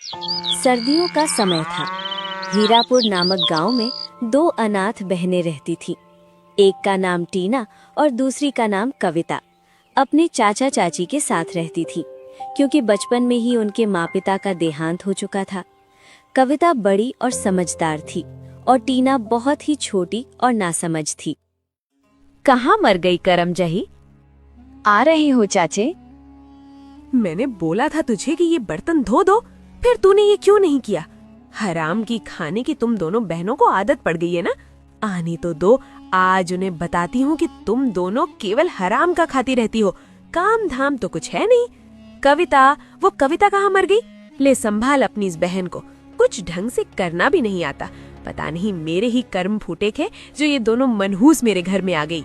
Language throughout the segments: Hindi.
सर्दियों का समय था। हीरापुर नामक गांव में दो अनाथ बहनें रहती थीं। एक का नाम टीना और दूसरी का नाम कविता। अपने चाचा चाची के साथ रहती थी, क्योंकि बचपन में ही उनके माँ पिता का देहांत हो चुका था। कविता बड़ी और समझदार थी और टीना बहुत ही छोटी और नासमझ थी। कहाँ मर गई करमजही? आ रही हो चाचे। मैंने बोला था तुझे कि ये बर्तन धो दो, फिर तूने ये क्यों नहीं किया? हराम की खाने की तुम दोनों बहनों को आदत पड़ गई है ना। आने तो दो, आज उन्हें बताती हूँ कि तुम दोनों केवल हराम का खाती रहती हो, काम धाम तो कुछ है नहीं। कविता, वो कविता कहाँ मर गई? ले संभाल अपनी इस बहन को, कुछ ढंग से करना भी नहीं आता। पता नहीं मेरे ही कर्म फूटे थे जो ये दोनों मनहूस मेरे घर में आ गई।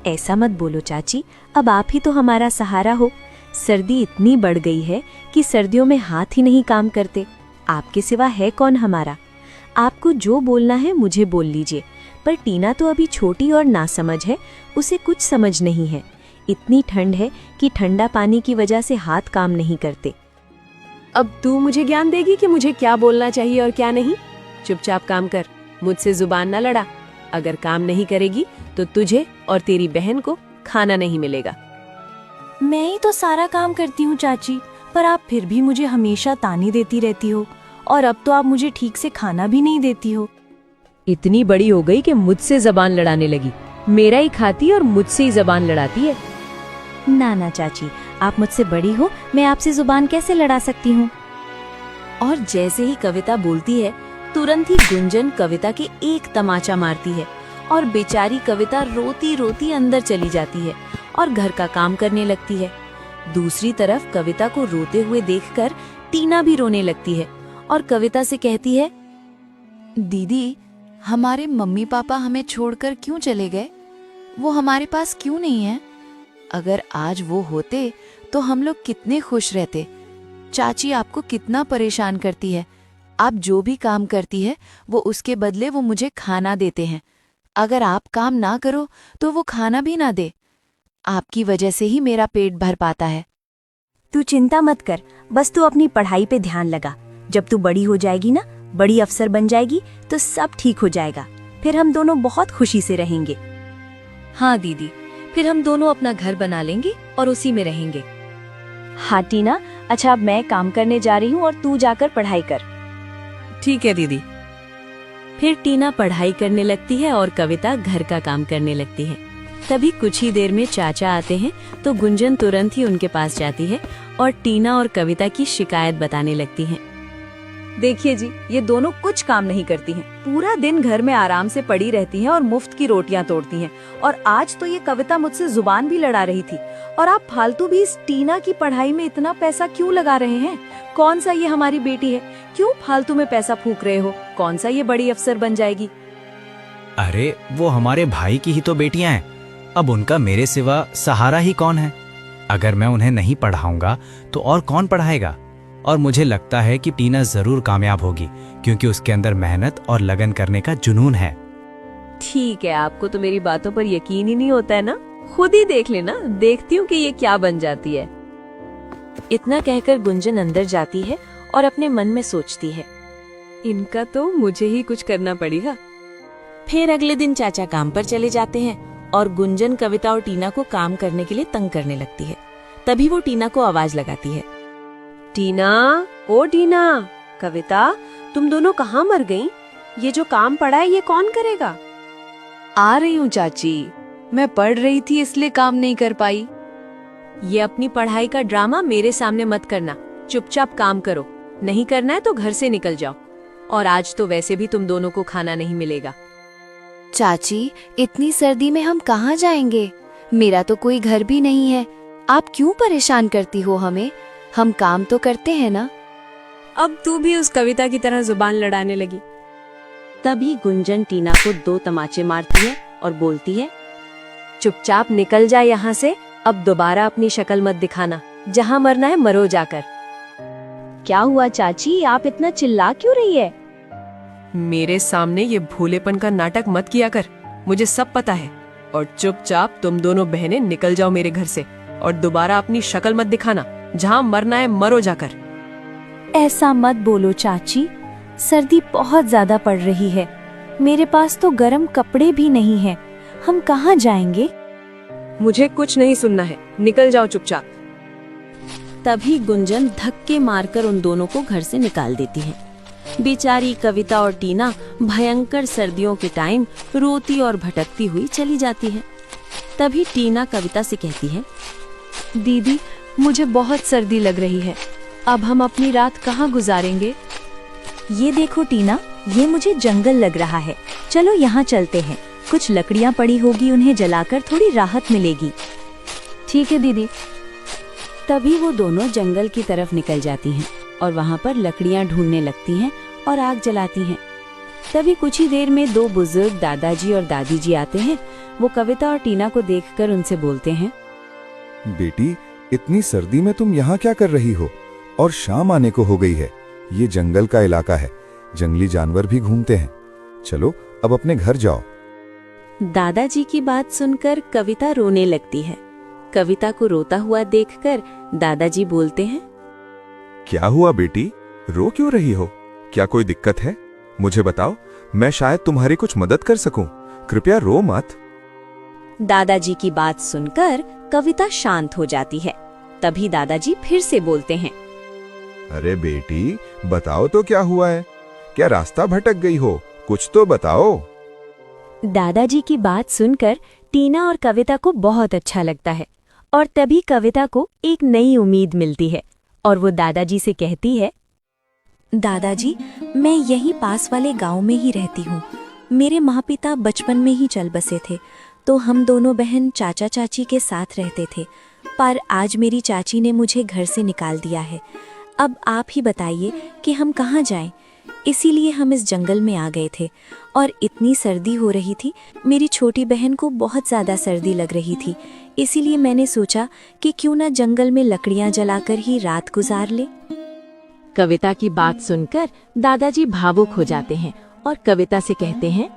ऐसा मत बोलो चाची, अब आप ही तो हमारा सहारा हो। सर्दी इतनी बढ़ गई है कि सर्दियों में हाथ ही नहीं काम करते। आपके सिवा है कौन हमारा? आपको जो बोलना है मुझे बोल लीजिए, पर टीना तो अभी छोटी और नासमझ है, उसे कुछ समझ नहीं है। इतनी ठंड है कि ठंडा पानी की वजह से हाथ काम नहीं करते। अब तू मुझे ज्ञान देगी कि मुझे क्या बोलना चाहिए और क्या नहीं? चुपचाप काम कर, मुझसे जुबान न लड़ा। अगर काम नहीं करेगी तो तुझे और तेरी बहन को खाना नहीं मिलेगा। मैं ही तो सारा काम करती हूँ चाची, पर आप फिर भी मुझे हमेशा ताने देती रहती हो, और अब तो आप मुझे ठीक से खाना भी नहीं देती हो। इतनी बड़ी हो गई कि मुझसे जबान लड़ाने लगी। मेरा ही खाती और मुझसे ही जबान लड़ाती है। ना चाची, आप मुझसे बड़ी हो, मैं आपसे जुबान कैसे लड़ा सकती हूँ? और जैसे ही कविता बोलती है, तुरंत ही गुंजन कविता के एक तमाचा मारती है और बेचारी कविता रोती रोती अंदर चली जाती है और घर का काम करने लगती है। दूसरी तरफ कविता को रोते हुए देखकर टीना भी रोने लगती है और कविता से कहती है, दीदी, हमारे मम्मी पापा हमें छोड़कर क्यों चले गए? वो हमारे पास क्यों नहीं है? अगर आज वो होते तो हम लोग कितने खुश रहते। चाची आपको कितना परेशान करती है। आप जो भी काम करती है वो उसके बदले वो मुझे खाना देते हैं। अगर आप काम ना करो तो वो खाना भी ना दे। आपकी वजह से ही मेरा पेट भर पाता है। तू चिंता मत कर, बस तू अपनी पढ़ाई पे ध्यान लगा। जब तू बड़ी हो जाएगी ना, बड़ी अफसर बन जाएगी, तो सब ठीक हो जाएगा। फिर हम दोनों बहुत खुशी से रहेंगे। हाँ दीदी, फिर हम दोनों अपना घर बना लेंगे और उसी में रहेंगे। हाँ टीना, अच्छा अब मैं काम करने जा रही हूँ और तू जाकर पढ़ाई कर। ठीक है दीदी। फिर टीना पढ़ाई करने लगती है और कविता घर का काम करने लगती है। तभी कुछ ही देर में चाचा आते हैं तो गुंजन तुरंत ही उनके पास जाती है और टीना और कविता की शिकायत बताने लगती है। देखिए जी, ये दोनों कुछ काम नहीं करती हैं। पूरा दिन घर में आराम से पड़ी रहती हैं और मुफ्त की रोटियां तोड़ती हैं। और आज तो ये कविता मुझसे जुबान भी लड़ा रही थी। और आप फालतू भी इस टीना की पढ़ाई में इतना पैसा क्यों लगा रहे हैं? कौन सा ये हमारी बेटी है? क्यों फालतू में पैसा फूंक रहे हो? कौन सा ये बड़ी अफसर बन जाएगी? अरे वो हमारे भाई की ही तो बेटियां हैं। अब उनका मेरे सिवा सहारा ही कौन है? अगर मैं उन्हें नहीं पढ़ाऊंगा तो और कौन पढ़ाएगा? और मुझे लगता है कि टीना जरूर कामयाब होगी, क्योंकि उसके अंदर मेहनत और लगन करने का जुनून है। ठीक है, आपको तो मेरी बातों पर यकीन ही नहीं होता है ना। खुद ही देख लेना, देखती हूँ कि ये क्या बन जाती है। इतना कहकर गुंजन अंदर जाती है और अपने मन में सोचती है, इनका तो मुझे ही कुछ करना पड़ेगा। फिर अगले दिन चाचा काम पर चले जाते हैं और गुंजन कविता और टीना को काम करने के लिए तंग करने लगती है। तभी वो टीना को आवाज लगाती है, टीना, ओ टीना, कविता, तुम दोनों कहाँ मर गईं? ये जो काम पड़ा है ये कौन करेगा? आ रही हूँ चाची, मैं पढ़ रही थी इसलिए काम नहीं कर पाई। ये अपनी पढ़ाई का ड्रामा मेरे सामने मत करना। चुपचाप काम करो, नहीं करना है तो घर से निकल जाओ। और आज तो वैसे भी तुम दोनों को खाना नहीं मिलेगा। चाची, इतनी सर्दी में हम कहाँ जाएंगे? मेरा तो कोई घर भी नहीं है। आप क्यों परेशान करती हो हमें? हम काम तो करते हैं ना। अब तू भी उस कविता की तरह जुबान लड़ाने लगी। तभी गुंजन टीना को 2 तमाचे मारती है और बोलती है, चुपचाप निकल जा यहाँ से। अब दोबारा अपनी शक्ल मत दिखाना। जहाँ मरना है मरो जाकर। क्या हुआ चाची, आप इतना चिल्ला क्यों रही है? मेरे सामने ये भोलेपन का नाटक मत किया कर, मुझे सब पता है। और चुपचाप तुम दोनों बहनें निकल जाओ मेरे घर से और दोबारा अपनी शक्ल मत दिखाना। जहाँ मरना है मरो जाकर। ऐसा मत बोलो चाची, सर्दी बहुत ज्यादा पड़ रही है। मेरे पास तो गर्म कपड़े भी नहीं हैं। हम कहाँ जाएंगे? मुझे कुछ नहीं सुनना है, निकल जाओ चुपचाप। तभी गुंजन धक्के मारकर उन दोनों को घर से निकाल देती है। बेचारी कविता और टीना भयंकर सर्दियों के टाइम रोती और भटकती हुई चली जाती है। तभी टीना कविता से कहती है, दीदी, मुझे बहुत सर्दी लग रही है। अब हम अपनी रात कहाँ गुजारेंगे? ये देखो टीना, ये मुझे जंगल लग रहा है। चलो यहाँ चलते हैं। कुछ लकड़ियाँ पड़ी होगी, उन्हें जलाकर थोड़ी राहत मिलेगी। ठीक है दीदी। तभी वो दोनों जंगल की तरफ निकल जाती हैं और वहाँ पर लकड़ियाँ ढूंढने लगती हैं और आग जलाती हैं। तभी कुछ ही देर में दो बुजुर्ग दादाजी और दादी जी आते हैं। वो कविता और टीना को देखकर उनसे बोलते हैं, बेटी, इतनी सर्दी में तुम यहाँ क्या कर रही हो? और शाम आने को हो गई है। ये जंगल का इलाका है, जंगली जानवर भी घूमते हैं। चलो अब अपने घर जाओ। दादाजी की बात सुनकर कविता रोने लगती है। कविता को रोता हुआ देखकर दादाजी बोलते हैं, क्या हुआ बेटी, रो क्यों रही हो? क्या कोई दिक्कत है? मुझे बताओ, मैं शायद तुम्हारी कुछ मदद कर सकूं। कृपया रो मत। दादाजी की बात सुनकर कविता शांत हो जाती है। तभी दादाजी फिर से बोलते हैं, अरे बेटी, बताओ तो क्या हुआ है? क्या रास्ता भटक गई हो? कुछ तो बताओ। दादाजी की बात सुनकर टीना और कविता को बहुत अच्छा लगता है और तभी कविता को एक नई उम्मीद मिलती है और वो दादाजी से कहती है, दादाजी, मैं यहीं पास वाले गांव में ही रहती हूँ। मेरे माँ पिता बचपन में ही चल बसे थे, तो हम दोनों बहन चाचा चाची के साथ रहते थे। पर आज मेरी चाची ने मुझे घर से निकाल दिया है। अब आप ही बताइए कि हम कहाँ जाएं? इसीलिए हम इस जंगल में आ गए थे और इतनी सर्दी हो रही थी। मेरी छोटी बहन को बहुत ज़्यादा सर्दी लग रही थी, इसीलिए मैंने सोचा कि क्यों ना जंगल में लकड़ियाँ जलाकर ही रात गुजार ले। कविता की बात सुनकर दादाजी भावुक हो जाते हैं और कविता से कहते हैं,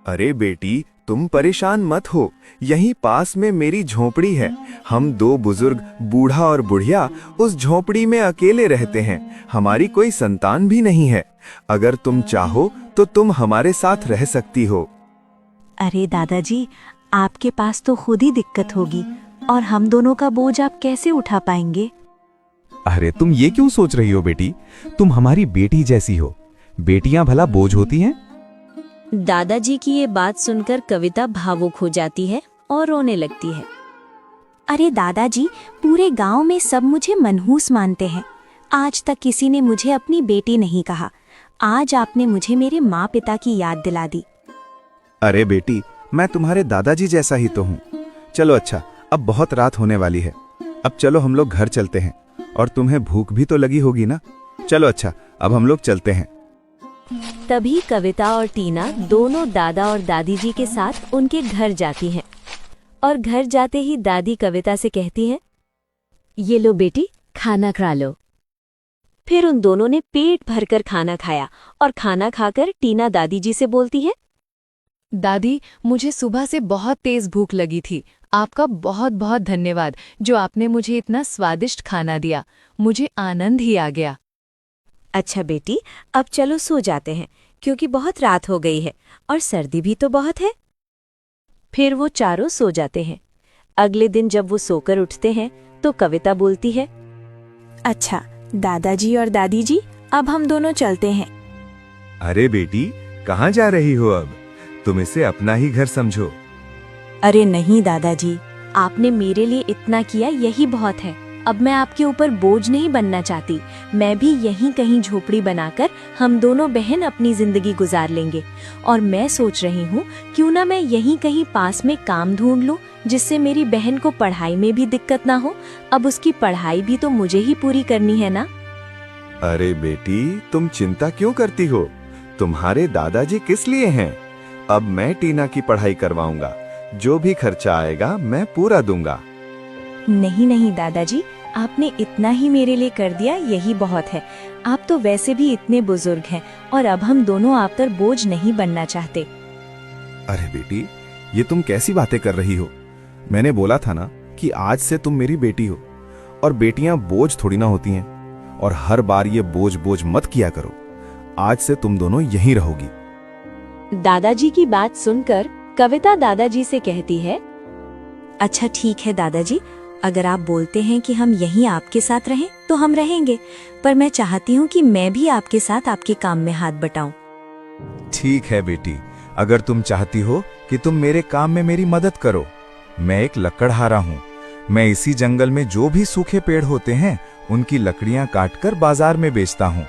अरे बेटी, तुम परेशान मत हो। यहीं पास में मेरी झोपड़ी है। हम दो बुजुर्ग, बूढ़ा और बुढ़िया, उस झोपड़ी में अकेले रहते हैं। हमारी कोई संतान भी नहीं है। अगर तुम चाहो तो तुम हमारे साथ रह सकती हो। अरे दादाजी, आपके पास तो खुद ही दिक्कत होगी और हम दोनों का बोझ आप कैसे उठा पाएंगे? अरे तुम ये क्यों सोच रही हो बेटी? तुम हमारी बेटी जैसी हो। बेटियां भला बोझ होती हैं? दादाजी की ये बात सुनकर कविता भावुक हो जाती है और रोने लगती है। अरे दादाजी, पूरे गांव में सब मुझे मनहूस मानते हैं। आज तक किसी ने मुझे अपनी बेटी नहीं कहा। आज आपने मुझे मेरे माँ पिता की याद दिला दी। अरे बेटी, मैं तुम्हारे दादाजी जैसा ही तो हूँ। चलो अच्छा, अब बहुत रात होने वाली है। अब चलो हम लोग घर चलते हैं। और तुम्हें भूख भी तो लगी होगी ना? चलो अच्छा, अब हम लोग चलते हैं। तभी कविता और टीना दोनों दादा और दादी जी के साथ उनके घर जाती हैं और घर जाते ही दादी कविता से कहती है, ये लो बेटी, खाना खा लो। फिर उन दोनों ने पेट भरकर खाना खाया और खाना खाकर टीना दादी जी से बोलती है, दादी, मुझे सुबह से बहुत तेज भूख लगी थी। आपका बहुत बहुत धन्यवाद जो आपने मुझे इतना स्वादिष्ट खाना दिया। मुझे आनंद ही आ गया। अच्छा बेटी, अब चलो सो जाते हैं क्योंकि बहुत रात हो गई है और सर्दी भी तो बहुत है। फिर वो चारों सो जाते हैं। अगले दिन जब वो सोकर उठते हैं तो कविता बोलती है, अच्छा दादाजी और दादी जी, अब हम दोनों चलते हैं। अरे बेटी, कहाँ जा रही हो अब? तुम इसे अपना ही घर समझो। अरे नहीं दादाजी, आपने मेरे लिए इतना किया, यही बहुत है। अब मैं आपके ऊपर बोझ नहीं बनना चाहती। मैं भी यहीं कहीं झोपड़ी बनाकर हम दोनों बहन अपनी जिंदगी गुजार लेंगे। और मैं सोच रही हूँ क्यों ना मैं यहीं कहीं पास में काम ढूंढ लूँ जिससे मेरी बहन को पढ़ाई में भी दिक्कत ना हो। अब उसकी पढ़ाई भी तो मुझे ही पूरी करनी है ना। अरे बेटी, तुम चिंता क्यों करती हो? तुम्हारे दादाजी किस लिए हैं? अब मैं टीना की पढ़ाई करवाऊंगा। जो भी खर्चा आएगा मैं पूरा दूंगा। नहीं नहीं दादाजी, आपने इतना ही मेरे लिए कर दिया, यही बहुत है। आप तो वैसे भी इतने बुजुर्ग हैं और अब हम दोनों आप पर बोझ नहीं बनना चाहते। अरे बेटी, ये तुम कैसी बातें कर रही हो? मैंने बोला था ना कि आज से तुम मेरी बेटी हो और बेटियां बोझ थोड़ी ना होती हैं। और हर बार ये बोझ बोझ मत किया करो। आज से तुम दोनों यहीं रहोगी। दादाजी की बात सुनकर कविता दादाजी से कहती है, अच्छा ठीक है दादाजी, अगर आप बोलते हैं कि हम यहीं आपके साथ रहें तो हम रहेंगे, पर मैं चाहती हूँ कि मैं भी आपके साथ आपके काम में हाथ बटाऊं। ठीक है बेटी, अगर तुम चाहती हो कि तुम मेरे काम में मेरी मदद करो। मैं एक लकड़हारा हूँ। मैं इसी जंगल में जो भी सूखे पेड़ होते हैं उनकी लकड़ियाँ काटकर बाजार में बेचता हूँ,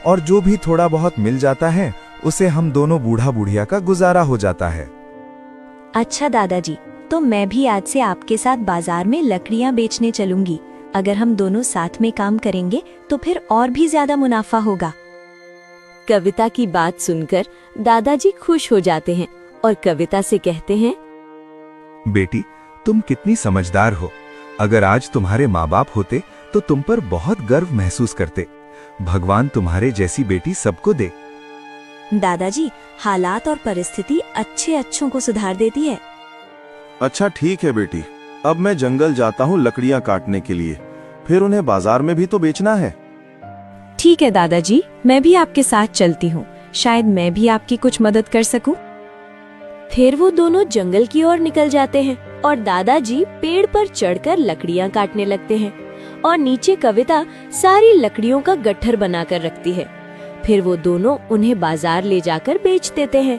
और जो भी थोड़ा बहुत मिल जाता है उसे हम दोनों बूढ़ा बुढ़िया का गुजारा हो जाता है। अच्छा दादाजी, तो मैं भी आज से आपके साथ बाजार में लकड़ियाँ बेचने चलूंगी। अगर हम दोनों साथ में काम करेंगे तो फिर और भी ज्यादा मुनाफा होगा। कविता की बात सुनकर दादाजी खुश हो जाते हैं और कविता से कहते हैं, बेटी, तुम कितनी समझदार हो। अगर आज तुम्हारे माँ बाप होते तो तुम पर बहुत गर्व महसूस करते। भगवान तुम्हारे जैसी बेटी सबको दे। दादाजी, हालात और परिस्थिति अच्छों को सुधार देती है। अच्छा ठीक है बेटी, अब मैं जंगल जाता हूँ लकड़ियाँ काटने के लिए, फिर उन्हें बाजार में भी तो बेचना है। ठीक है दादाजी, मैं भी आपके साथ चलती हूँ, शायद मैं भी आपकी कुछ मदद कर सकूं। फिर वो दोनों जंगल की ओर निकल जाते हैं और दादाजी पेड़ पर चढ़कर लकड़ियाँ काटने लगते हैं और नीचे कविता सारी लकड़ियों का गट्ठर बनाकर रखती है। फिर वो दोनों उन्हें बाजार ले जाकर बेच देते हैं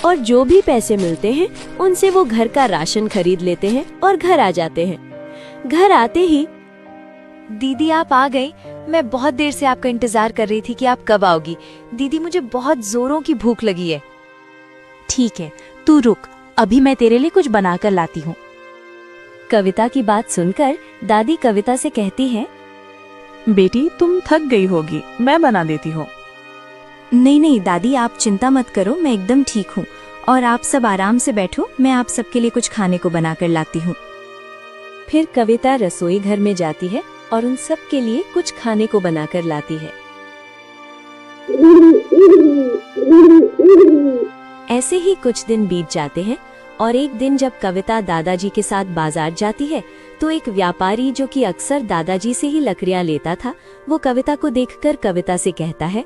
और जो भी पैसे मिलते हैं उनसे वो घर का राशन खरीद लेते हैं और घर आ जाते हैं। घर आते ही, दीदी आप आ गई। मैं बहुत देर से आपका इंतजार कर रही थी कि आप कब आओगी। दीदी मुझे बहुत जोरों की भूख लगी है। ठीक है, तू रुक, अभी मैं तेरे लिए कुछ बनाकर लाती हूँ। कविता की बात सुनकर दादी कविता से कहती है, बेटी तुम थक गई होगी, मैं बना देती हूँ। नहीं दादी, आप चिंता मत करो, मैं एकदम ठीक हूँ और आप सब आराम से बैठो, मैं आप सबके लिए कुछ खाने को बनाकर लाती हूँ। फिर कविता रसोई घर में जाती है और उन सब के लिए कुछ खाने को बनाकर लाती है। ऐसे ही कुछ दिन बीत जाते हैं और एक दिन जब कविता दादाजी के साथ बाजार जाती है तो एक व्यापारी जो कि अक्सर दादाजी से ही लकड़ियाँ लेता था, वो कविता को देखकर कविता से कहता है,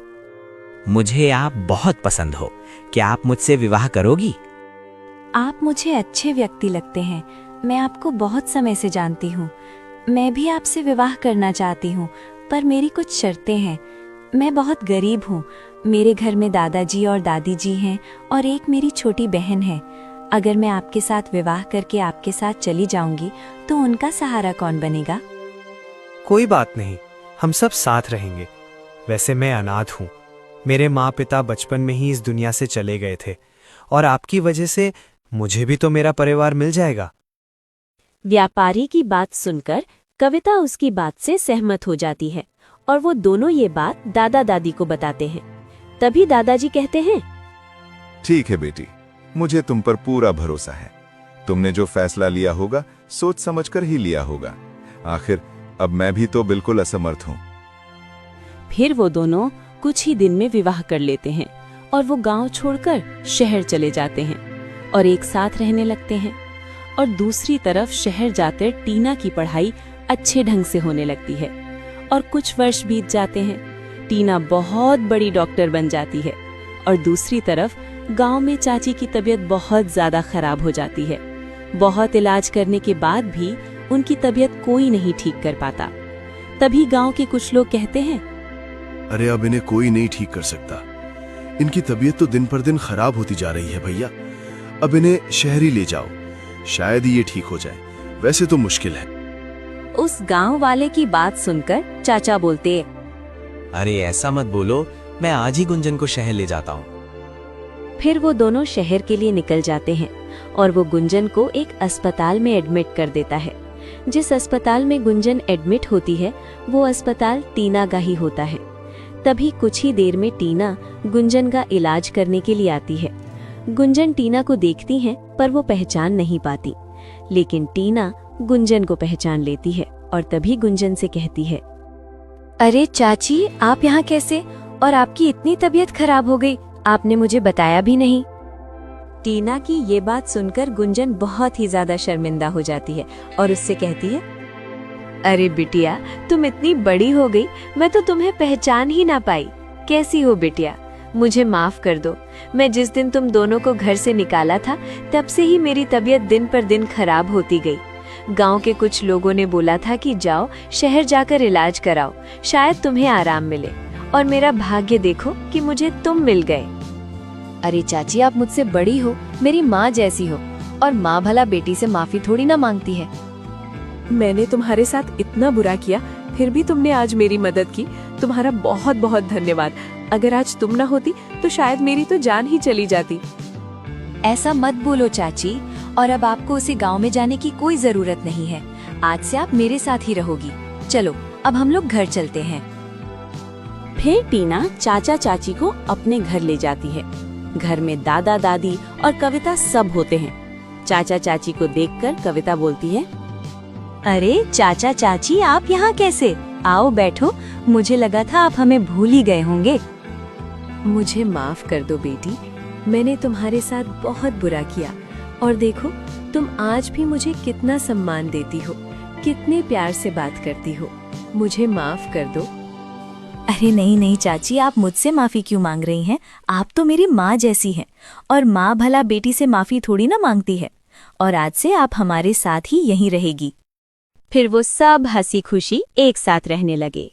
मुझे आप बहुत पसंद हो, क्या आप मुझसे विवाह करोगी? आप मुझे अच्छे व्यक्ति लगते हैं, मैं आपको बहुत समय से जानती हूँ। मैं भी आपसे विवाह करना चाहती हूँ, पर मेरी कुछ शर्तें हैं। मैं बहुत गरीब हूँ, मेरे घर में दादाजी और दादी जी हैं और एक मेरी छोटी बहन है। अगर मैं आपके साथ विवाह करके आपके साथ चली जाऊंगी तो उनका सहारा कौन बनेगा? कोई बात नहीं, हम सब साथ रहेंगे। वैसे मैं अनाथ हूँ, मेरे माँ पिता बचपन में ही इस दुनिया से चले गए थे और आपकी वजह से मुझे भी तो मेरा परिवार मिल जाएगा। व्यापारी की बात सुनकर कविता उसकी बात से सहमत हो जाती है और वो दोनों ये बात दादा दादी को बताते हैं। तभी दादाजी कहते हैं, ठीक है बेटी, मुझे तुम पर पूरा भरोसा है। तुमने जो फैसला लिया होगा सोच समझकर ही लिया होगा। आखिर अब मैं भी तो बिल्कुल असमर्थ हूँ। फिर वो दोनों कुछ ही दिन में विवाह कर लेते हैं और वो गांव छोड़कर शहर चले जाते हैं और एक साथ रहने लगते हैं। और दूसरी तरफ शहर जाकर टीना की पढ़ाई अच्छे ढंग से होने लगती है और कुछ वर्ष बीत जाते हैं। टीना बहुत बड़ी डॉक्टर बन जाती है और दूसरी तरफ गांव में चाची की तबीयत बहुत ज्यादा खराब हो जाती है। बहुत इलाज करने के बाद भी उनकी तबीयत कोई नहीं ठीक कर पाता। तभी गांव के कुछ लोग कहते हैं, अरे अब इन्हें कोई नहीं ठीक कर सकता, इनकी तबीयत तो दिन पर दिन खराब होती जा रही है भैया। अब इन्हें शहर ही ले जाओ, शायद ही ये ठीक हो जाए, वैसे तो मुश्किल है। उस गांव वाले की बात सुनकर चाचा बोलते, अरे ऐसा मत बोलो, मैं आज ही गुंजन को शहर ले जाता हूँ। फिर वो दोनों शहर के लिए निकल जाते हैं और वो गुंजन को एक अस्पताल में एडमिट कर देता है। जिस अस्पताल में गुंजन एडमिट होती है वो अस्पताल टीना का ही होता है। तभी कुछ ही देर में टीना गुंजन का इलाज करने के लिए आती है। गुंजन टीना को देखती है पर वो पहचान नहीं पाती, लेकिन टीना गुंजन को पहचान लेती है और तभी गुंजन से कहती है, अरे चाची, आप यहाँ कैसे? और आपकी इतनी तबीयत खराब हो गई, आपने मुझे बताया भी नहीं। टीना की ये बात सुनकर गुंजन बहुत ही ज्यादा शर्मिंदा हो जाती है और उससे कहती है, अरे बिटिया, तुम इतनी बड़ी हो गई, मैं तो तुम्हें पहचान ही ना पाई। कैसी हो बिटिया? मुझे माफ कर दो। मैं जिस दिन तुम दोनों को घर से निकाला था, तब से ही मेरी तबीयत दिन पर दिन खराब होती गई। गांव के कुछ लोगों ने बोला था कि जाओ शहर जाकर इलाज कराओ, शायद तुम्हें आराम मिले। और मेरा भाग्य देखो कि मुझे तुम मिल गए। अरे चाची, आप मुझसे बड़ी हो, मेरी माँ जैसी हो, और माँ भला बेटी से माफी थोड़ी ना मांगती है। मैंने तुम्हारे साथ इतना बुरा किया, फिर भी तुमने आज मेरी मदद की। तुम्हारा बहुत बहुत धन्यवाद। अगर आज तुम ना होती तो शायद मेरी तो जान ही चली जाती। ऐसा मत बोलो चाची, और अब आपको उसे गांव में जाने की कोई जरूरत नहीं है। आज से आप मेरे साथ ही रहोगी। चलो अब हम लोग घर चलते हैं। फिर टीना चाचा चाची को अपने घर ले जाती है। घर में दादा दादी और कविता सब होते हैं। चाचा चाची को देखकर कविता बोलती है, अरे चाचा चाची, आप यहाँ कैसे? आओ बैठो। मुझे लगा था आप हमें भूल ही गए होंगे। मुझे माफ कर दो बेटी, मैंने तुम्हारे साथ बहुत बुरा किया। और देखो, तुम आज भी मुझे कितना सम्मान देती हो, कितने प्यार से बात करती हो। मुझे माफ कर दो। अरे नहीं नहीं चाची, आप मुझसे माफी क्यों मांग रही हैं? आप तो मेरी माँ जैसी हैं, और माँ भला बेटी से माफी थोड़ी ना मांगती है। और आज से आप हमारे साथ ही यहीं रहेगी। फिर वो सब हंसी खुशी एक साथ रहने लगे।